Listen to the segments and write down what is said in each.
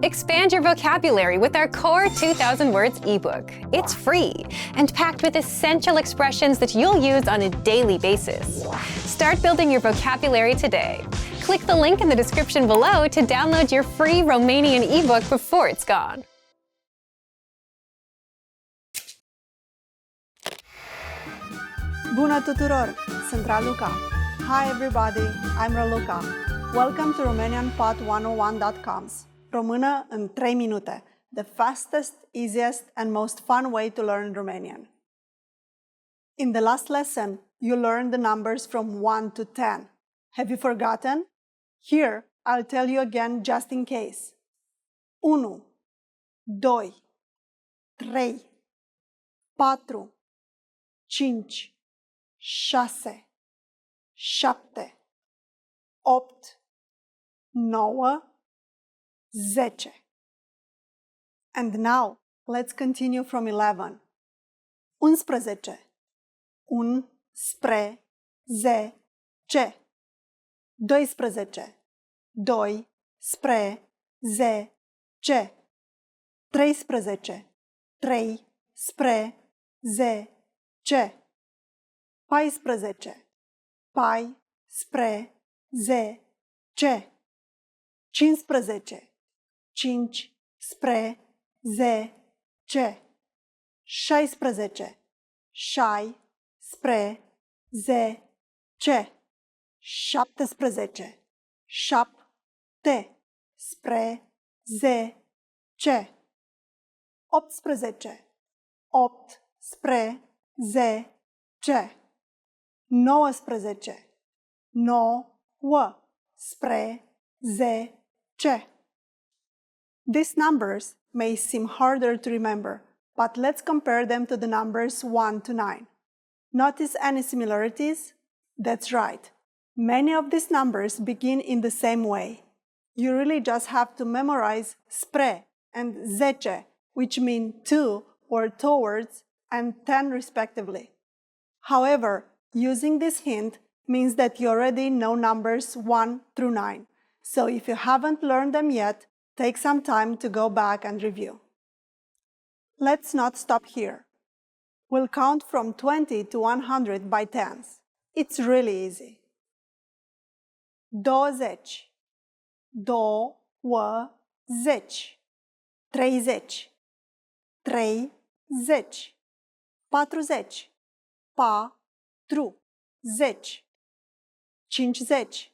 Expand your vocabulary with our Core 2000 Words ebook. It's free and packed with essential expressions that you'll use on a daily basis. Start building your vocabulary today. Click the link in the description below to download your free Romanian ebook before it's gone. Bună tuturor! Sunt Raluca. Hi everybody, I'm Raluca. Welcome to RomanianPod101.com's Română în 3 minute, the fastest, easiest and most fun way to learn Romanian. In the last lesson, you learned the numbers from 1 to 10. Have you forgotten? Here, I'll tell you again just in case. 1, 2, 3, 4, 5, 6, 7, 8, 9, 10. And now, let's continue from 11. 11. 1 spre 10. 12. 2 spre 10. 13. 3 spre 10. 14. 4 spre 10. 15. 5 spre 10. 16. 6 spre 10. 17. 7 spre 10. 18. 8 spre 10. 19. 9 spre 10. These numbers may seem harder to remember, but let's compare them to the numbers 1 to 9. Notice any similarities? That's right. Many of these numbers begin in the same way. You really just have to memorize spre and 10, which mean to or towards and 10 respectively. However, using this hint means that you already know numbers 1 through 9. So if you haven't learned them yet, take some time to go back and review. Let's not stop here. We'll count from 20 to 100 by tens. It's really easy. 20, 20, 30, 30, 40, 40, 50,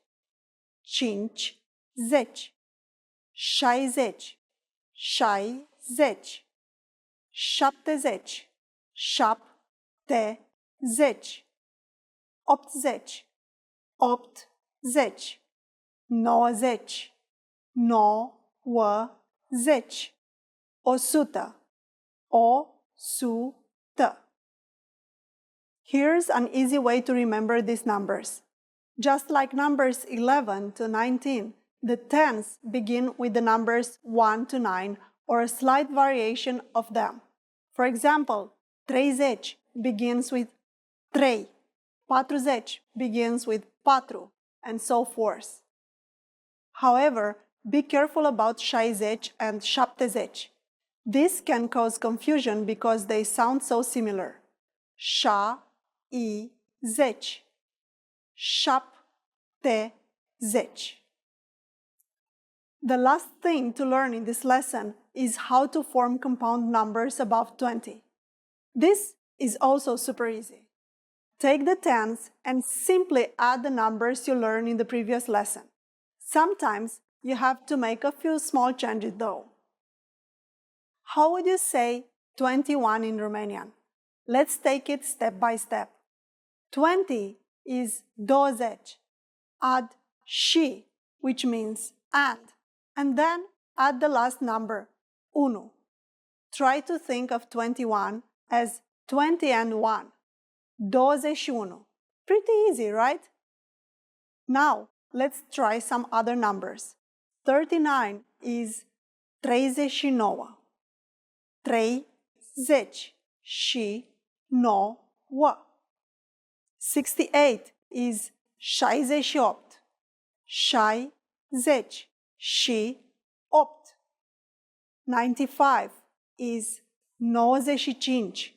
50, 60, 60, 70, 70, 80, 80, 90, 90, 100, 100. Here's an easy way to remember these numbers. Just like numbers 11 to 19, the tens begin with the numbers 1 to 9 or a slight variation of them. For example, 30 begins with 3, 40 begins with 4, and so forth. However, be careful about 60 and 70. This can cause confusion because they sound so similar. 60, 70. The last thing to learn in this lesson is how to form compound numbers above 20. This is also super easy. Take the tens and simply add the numbers you learned in the previous lesson. Sometimes you have to make a few small changes though. How would you say 21 in Romanian? Let's take it step by step. 20 is 20. Add și, which means and then add the last number, 1. Try to think of 21 as 20 and 1. 21. Pretty easy, right? Now, let's try some other numbers. 39 is 39. 39. 68 is 68. 68. 95 is 95.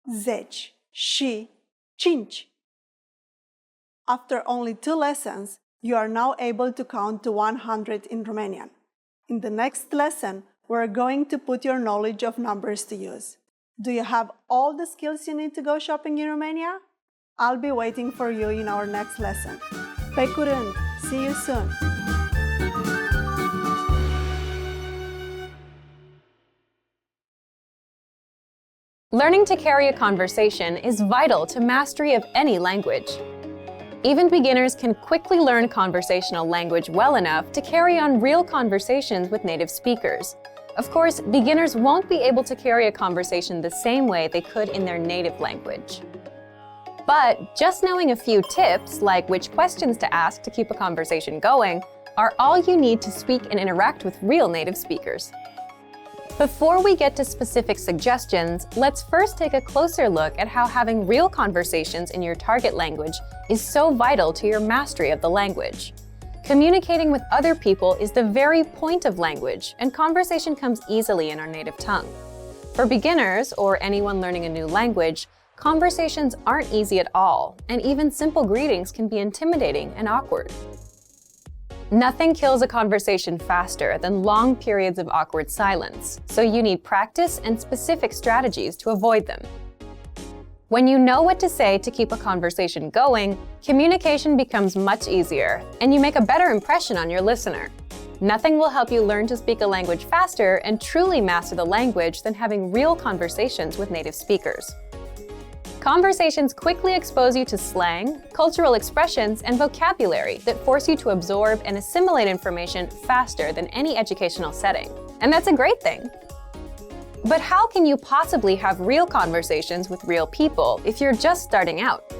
95. After only 2 lessons, you are now able to count to 100 in Romanian. In the next lesson, we're going to put your knowledge of numbers to use. Do you have all the skills you need to go shopping in Romania? I'll be waiting for you in our next lesson. Pe curând! See you soon! Learning to carry a conversation is vital to mastery of any language. Even beginners can quickly learn conversational language well enough to carry on real conversations with native speakers. Of course, beginners won't be able to carry a conversation the same way they could in their native language. But just knowing a few tips, like which questions to ask to keep a conversation going, are all you need to speak and interact with real native speakers. Before we get to specific suggestions, let's first take a closer look at how having real conversations in your target language is so vital to your mastery of the language. Communicating with other people is the very point of language, and conversation comes easily in our native tongue. For beginners, or anyone learning a new language, conversations aren't easy at all, and even simple greetings can be intimidating and awkward. Nothing kills a conversation faster than long periods of awkward silence, so you need practice and specific strategies to avoid them. When you know what to say to keep a conversation going, communication becomes much easier, and you make a better impression on your listener. Nothing will help you learn to speak a language faster and truly master the language than having real conversations with native speakers. Conversations quickly expose you to slang, cultural expressions, and vocabulary that force you to absorb and assimilate information faster than any educational setting. And that's a great thing. But how can you possibly have real conversations with real people if you're just starting out?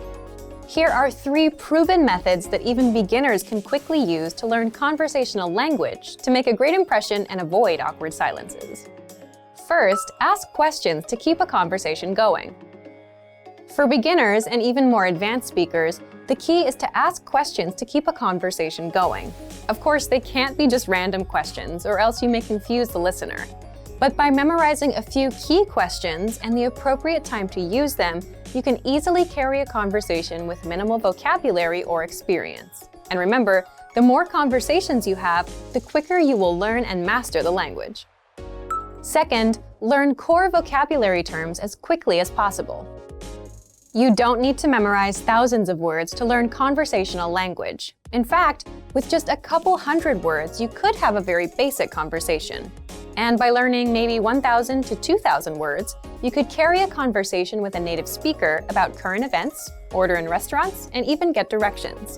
Here are 3 proven methods that even beginners can quickly use to learn conversational language to make a great impression and avoid awkward silences. First, ask questions to keep a conversation going. For beginners and even more advanced speakers, the key is to ask questions to keep a conversation going. Of course, they can't be just random questions, or else you may confuse the listener. But by memorizing a few key questions and the appropriate time to use them, you can easily carry a conversation with minimal vocabulary or experience. And remember, the more conversations you have, the quicker you will learn and master the language. Second, learn core vocabulary terms as quickly as possible. You don't need to memorize thousands of words to learn conversational language. In fact, with just a couple hundred words, you could have a very basic conversation. And by learning maybe 1,000 to 2,000 words, you could carry a conversation with a native speaker about current events, order in restaurants, and even get directions.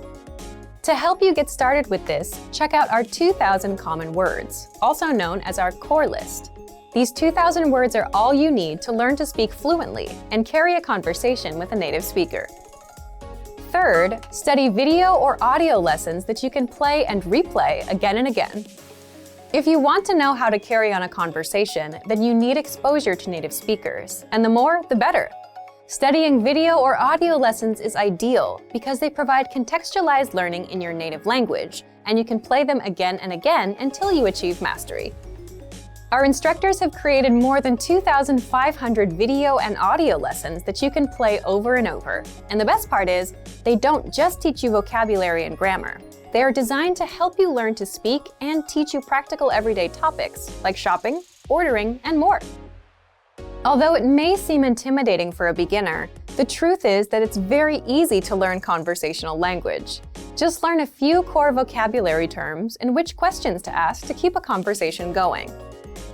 To help you get started with this, check out our 2,000 common words, also known as our core list. These 2,000 words are all you need to learn to speak fluently and carry a conversation with a native speaker. Third, study video or audio lessons that you can play and replay again and again. If you want to know how to carry on a conversation, then you need exposure to native speakers, and the more, the better. Studying video or audio lessons is ideal because they provide contextualized learning in your native language, and you can play them again and again until you achieve mastery. Our instructors have created more than 2,500 video and audio lessons that you can play over and over. And the best part is, they don't just teach you vocabulary and grammar. They are designed to help you learn to speak and teach you practical everyday topics like shopping, ordering, and more. Although it may seem intimidating for a beginner, the truth is that it's very easy to learn conversational language. Just learn a few core vocabulary terms and which questions to ask to keep a conversation going.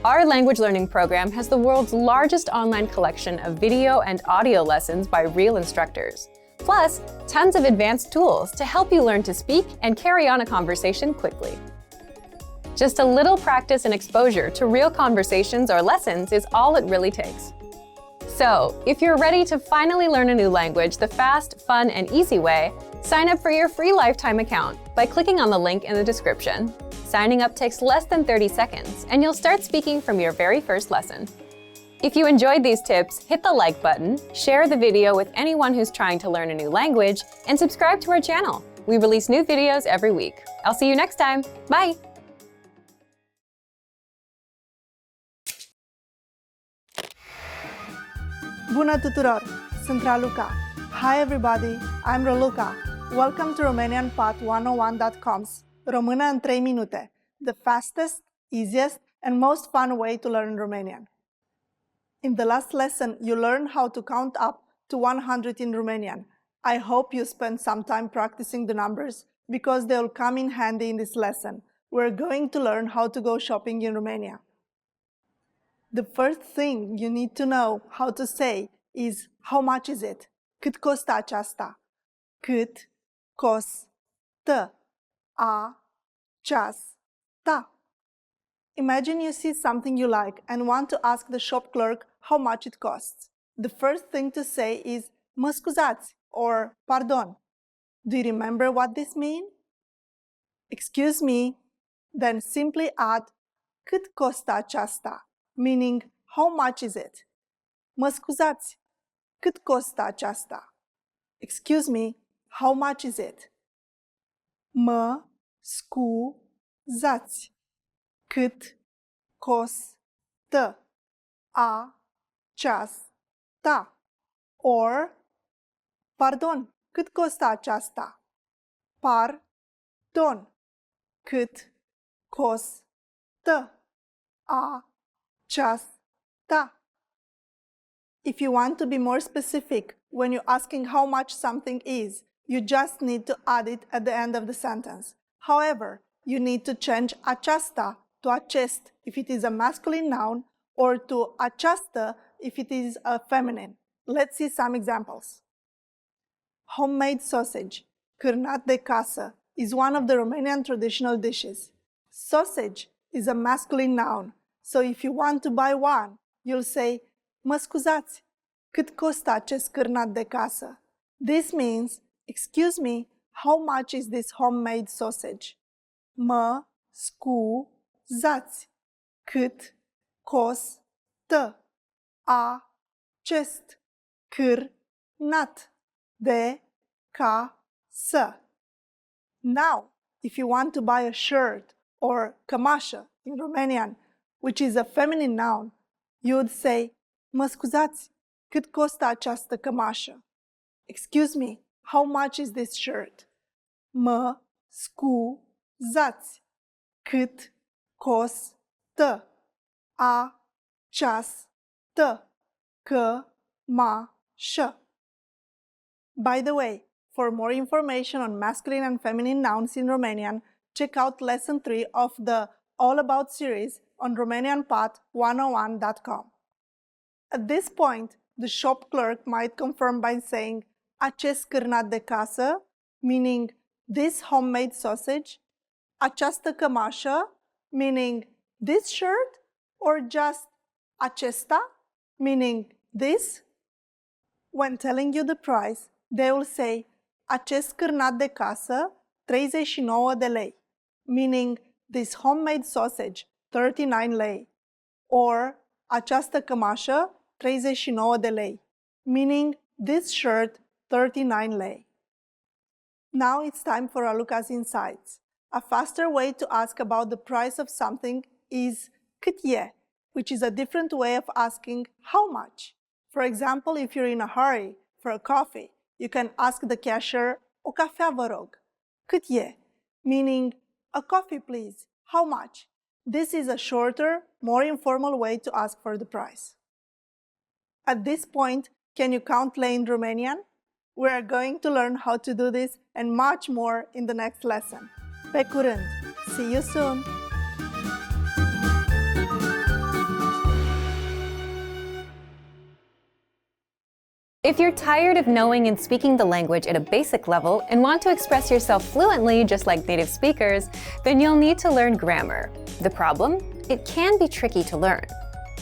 Our language learning program has the world's largest online collection of video and audio lessons by real instructors, plus tons of advanced tools to help you learn to speak and carry on a conversation quickly. Just a little practice and exposure to real conversations or lessons is all it really takes. So, if you're ready to finally learn a new language the fast, fun, and easy way, sign up for your free lifetime account by clicking on the link in the description. Signing up takes less than 30 seconds, and you'll start speaking from your very first lesson. If you enjoyed these tips, hit the like button, share the video with anyone who's trying to learn a new language, and subscribe to our channel. We release new videos every week. I'll see you next time. Bye! Bună tuturor! Sunt Raluca. Hi everybody, I'm Raluca. Welcome to RomanianPath101.com's Română în 3 minute, the fastest, easiest, and most fun way to learn Romanian. In the last lesson, you learned how to count up to 100 in Romanian. I hope you spent some time practicing the numbers because they will come in handy in this lesson. We're going to learn how to go shopping in Romania. The first thing you need to know how to say is how much is it? Cât costă aceasta? Cât costă aceasta? Imagine you see something you like and want to ask the shop clerk how much it costs. The first thing to say is mă scuzați or pardon. Do you remember what this means? Excuse me, then simply add cât costă aceasta, meaning how much is it? Mă scuzați, cât costă aceasta? Excuse me, how much is it? Mă scuzați, cât costă aceasta? Or, pardon, cât costă aceasta? Pardon, cât costă aceasta? If you want to be more specific when you're asking how much something is, you just need to add it at the end of the sentence. However, you need to change aceasta to acest if it is a masculine noun or to această if it is a feminine. Let's see some examples. Homemade sausage, cârnat de casă, is one of the Romanian traditional dishes. Sausage is a masculine noun, so if you want to buy one, you'll say, mă scuzați, cât costă acest cârnat de casă? This means, excuse me, how much is this homemade sausage? Mă scuzați, cât costă acest cârnat de casă? Now, if you want to buy a shirt or cămașă in Romanian, which is a feminine noun, you would say, mă scuzați, cât costă această cămașă? Excuse me, how much is this shirt? Mă scuzați, cât costă această cămașă? By the way, for more information on masculine and feminine nouns in Romanian, check out Lesson 3 of the All About series on RomanianPath101.com. At this point, the shop clerk might confirm by saying acest cârnat de casă, meaning this homemade sausage, această cămașă, meaning this shirt, or just acesta, meaning this. When telling you the price, they will say acest cârnat de casă, 39 de lei, meaning this homemade sausage, 39 lei, or această cămașă, 39 de lei, meaning this shirt, 39 lei. Now it's time for Raluca's Insights. A faster way to ask about the price of something is cât e, which is a different way of asking how much. For example, if you're in a hurry for a coffee, you can ask the cashier, o cafea vă rog. Cât e? Meaning, a coffee please. How much? This is a shorter, more informal way to ask for the price. At this point, can you count lei in Romanian? We are going to learn how to do this and much more in the next lesson. Pe curând! See you soon! If you're tired of knowing and speaking the language at a basic level and want to express yourself fluently just like native speakers, then you'll need to learn grammar. The problem? It can be tricky to learn.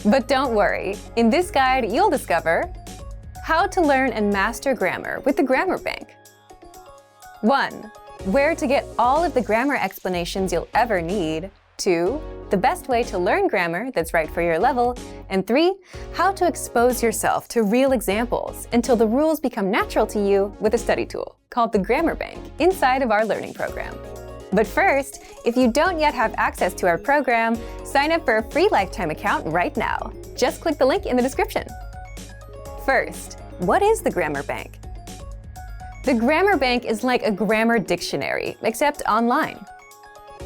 But don't worry, in this guide you'll discover how to learn and master grammar with the Grammar Bank. 1. Where to get all of the grammar explanations you'll ever need. 2. The best way to learn grammar that's right for your level. And 3. How to expose yourself to real examples until the rules become natural to you with a study tool called the Grammar Bank inside of our learning program. But first, if you don't yet have access to our program, sign up for a free lifetime account right now. Just click the link in the description. First, what is the Grammar Bank? The Grammar Bank is like a grammar dictionary, except online.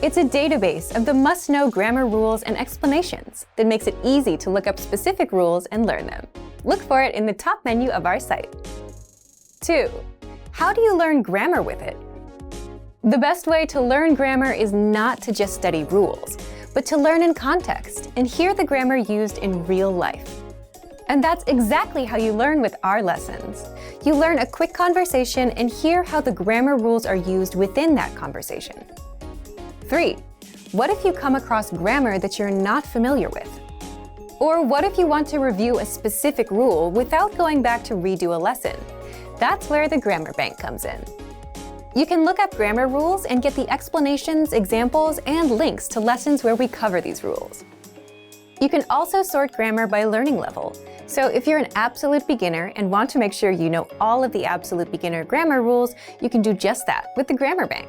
It's a database of the must-know grammar rules and explanations that makes it easy to look up specific rules and learn them. Look for it in the top menu of our site. 2. How do you learn grammar with it? The best way to learn grammar is not to just study rules, but to learn in context and hear the grammar used in real life. And that's exactly how you learn with our lessons. You learn a quick conversation and hear how the grammar rules are used within that conversation. 3. What if you come across grammar that you're not familiar with? Or what if you want to review a specific rule without going back to redo a lesson? That's where the Grammar Bank comes in. You can look up grammar rules and get the explanations, examples, and links to lessons where we cover these rules. You can also sort grammar by learning level. So if you're an absolute beginner and want to make sure you know all of the absolute beginner grammar rules, you can do just that with the Grammar Bank.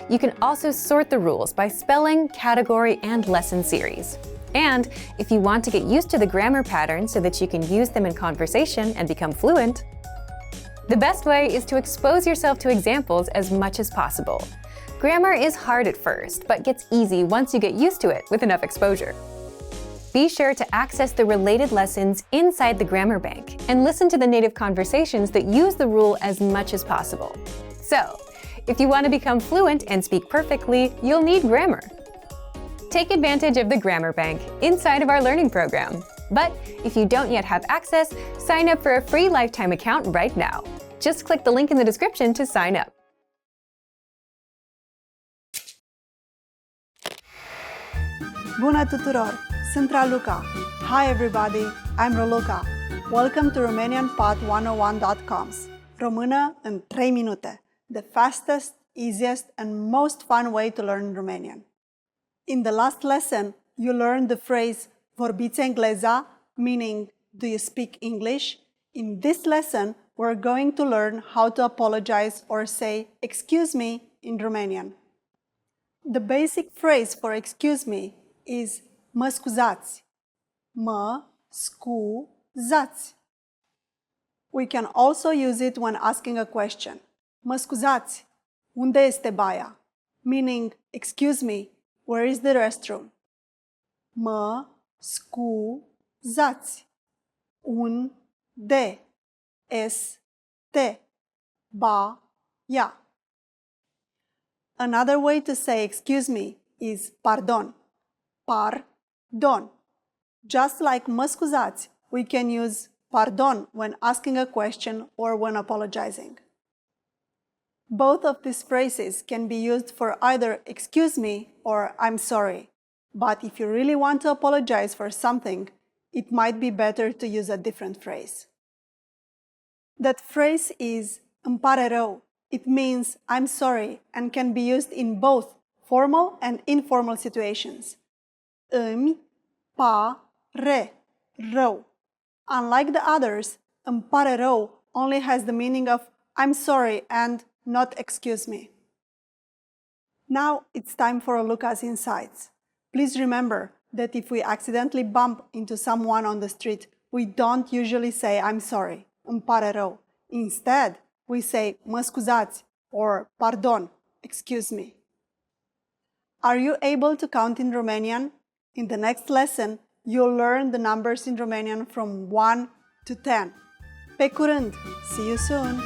You can also sort the rules by spelling, category, and lesson series. And if you want to get used to the grammar patterns so that you can use them in conversation and become fluent, the best way is to expose yourself to examples as much as possible. Grammar is hard at first, but gets easy once you get used to it with enough exposure. Be sure to access the related lessons inside the Grammar Bank and listen to the native conversations that use the rule as much as possible. So, if you want to become fluent and speak perfectly, you'll need grammar. Take advantage of the Grammar Bank inside of our learning program. But if you don't yet have access, sign up for a free lifetime account right now. Just click the link in the description to sign up. Bună tuturor! Sunt Raluca. Hi everybody, I'm Raluca. Welcome to RomanianPod101.com's Română în 3 minute, the fastest, easiest, and most fun way to learn Romanian. In the last lesson, you learned the phrase vorbiți engleza, meaning do you speak English? In this lesson, we're going to learn how to apologize or say excuse me in Romanian. The basic phrase for excuse me is mă scuzați. Mă scuzați. We can also use it when asking a question. Mă scuzați, unde este baia? Meaning, excuse me, where is the restroom? Mă scuzați. Unde este baia? Another way to say excuse me is pardon. Pardon. Just like mă scuzați, we can use pardon when asking a question or when apologizing. Both of these phrases can be used for either excuse me or I'm sorry. But if you really want to apologize for something, it might be better to use a different phrase. That phrase is îmi pare rău. It means I'm sorry and can be used in both formal and informal situations. Îmi pare rău. Unlike the others, îmi pare rău only has the meaning of I'm sorry and not excuse me. Now it's time for Luca's insights. Please remember that if we accidentally bump into someone on the street, we don't usually say I'm sorry, îmi pare rău. Instead, we say mă scuzați or pardon, excuse me. Are you able to count in Romanian? In the next lesson, you'll learn the numbers in Romanian from 1 to 10. Pe curând! See you soon!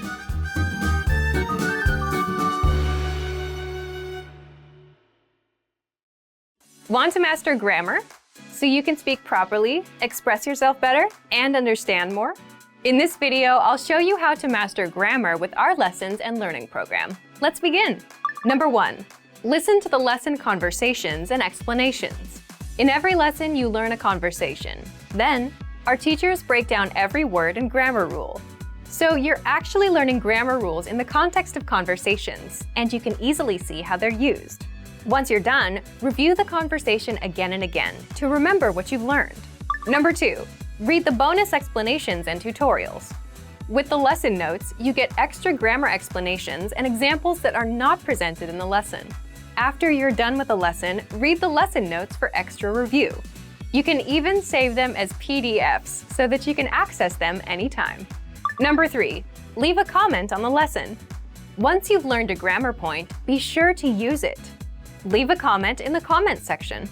Want to master grammar so you can speak properly, express yourself better, and understand more? In this video, I'll show you how to master grammar with our lessons and learning program. Let's begin. Number 1. Listen to the lesson conversations and explanations. In every lesson, you learn a conversation. Then, our teachers break down every word and grammar rule. So you're actually learning grammar rules in the context of conversations, and you can easily see how they're used. Once you're done, review the conversation again and again to remember what you've learned. Number 2. Read the bonus explanations and tutorials. With the lesson notes, you get extra grammar explanations and examples that are not presented in the lesson. After you're done with the lesson, read the lesson notes for extra review. You can even save them as PDFs so that you can access them anytime. Number 3, leave a comment on the lesson. Once you've learned a grammar point, be sure to use it. Leave a comment in the comments section.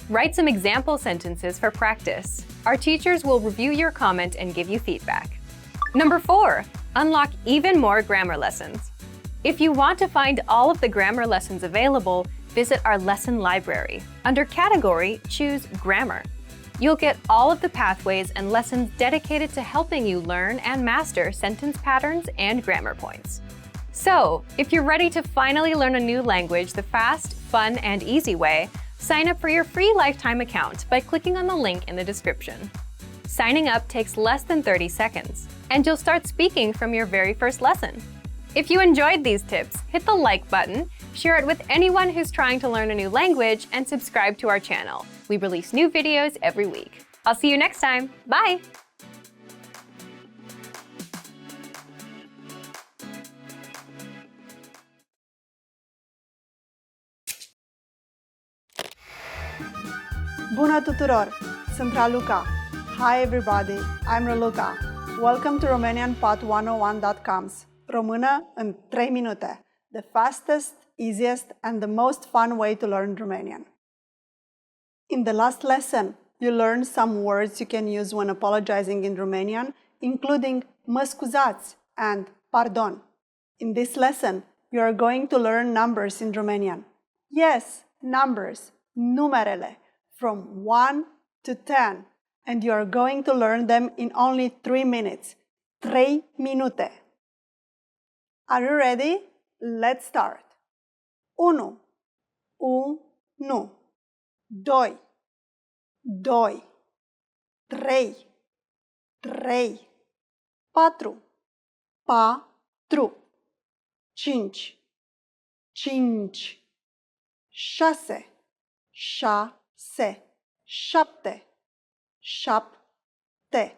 Write some example sentences for practice. Our teachers will review your comment and give you feedback. Number 4, unlock even more grammar lessons. If you want to find all of the grammar lessons available, visit our lesson library. Under Category, choose Grammar. You'll get all of the pathways and lessons dedicated to helping you learn and master sentence patterns and grammar points. So, if you're ready to finally learn a new language the fast, fun, and easy way, sign up for your free lifetime account by clicking on the link in the description. Signing up takes less than 30 seconds, and you'll start speaking from your very first lesson. If you enjoyed these tips, hit the like button, share it with anyone who's trying to learn a new language, and subscribe to our channel. We release new videos every week. I'll see you next time. Bye! Bună tuturor! Sunt Raluca. Hi everybody, I'm Raluca. Welcome to RomanianPod101.com's Română în 3 minute, the fastest, easiest, and the most fun way to learn Romanian. In the last lesson, you learned some words you can use when apologizing in Romanian, including mă scuzați and pardon. In this lesson, you are going to learn numbers in Romanian. Yes, numbers, numerele, from 1 to 10, and you are going to learn them in only 3 minutes. 3 minute. Are you ready? Let's start. 1. 1. 2. 2. 3. 3. 4. 4. 5. 5. 6. 6. 7. 7. 8. 8.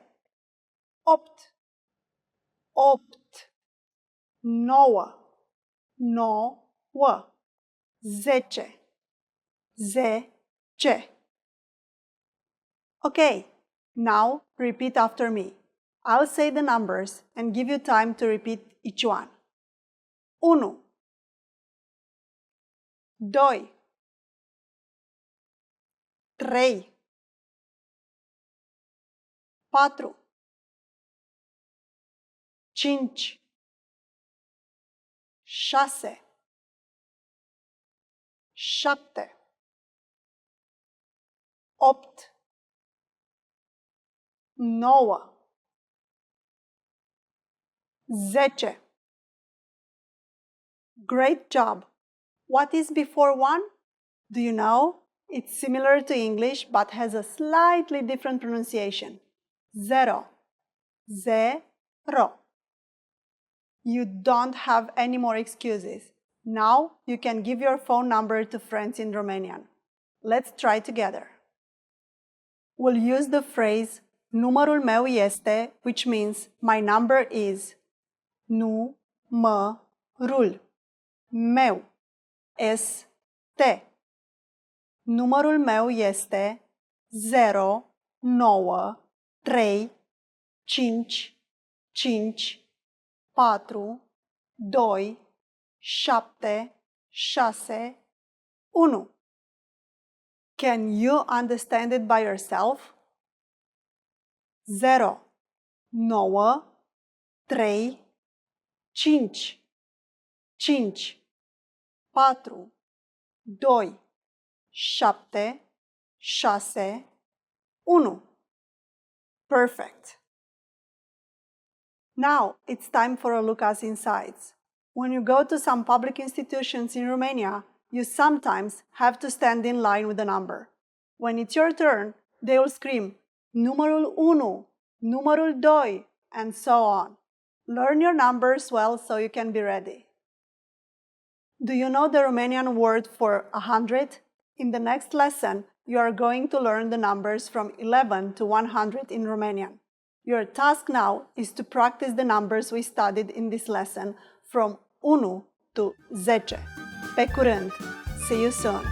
9. 9. 10. 10. Okay, now repeat after me. I'll say the numbers and give you time to repeat each one. 1. 2. 3. 4. 5. 6. 7. 8. 9. 10. Great job! What is before 1? Do you know? It's similar to English but has a slightly different pronunciation. 0. 0. You don't have any more excuses. Now you can give your phone number to friends in Romanian. Let's try together. We'll use the phrase numărul meu este, which means my number is. Numărul meu este. Numărul meu este 0, 9, 3, 5, 5, 4, 2, 7, 6, 1. Can you understand it by yourself? 0, 9, 3, 5, 5, 4, 2, 7, 6, 1. Perfect. Now it's time for a look at insights. When you go to some public institutions in Romania, you sometimes have to stand in line with a number. When it's your turn, they will scream, numărul 1, numărul 2, and so on. Learn your numbers well so you can be ready. Do you know the Romanian word for 100? In the next lesson, you are going to learn the numbers from 11 to 100 in Romanian. Your task now is to practice the numbers we studied in this lesson from 1 to 10. Pe curând! See you soon!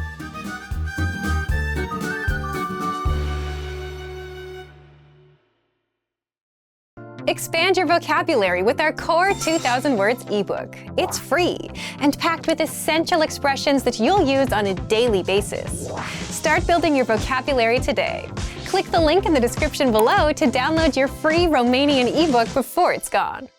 Expand your vocabulary with our Core 2000 Words ebook. It's free and packed with essential expressions that you'll use on a daily basis. Start building your vocabulary today. Click the link in the description below to download your free Romanian ebook before it's gone.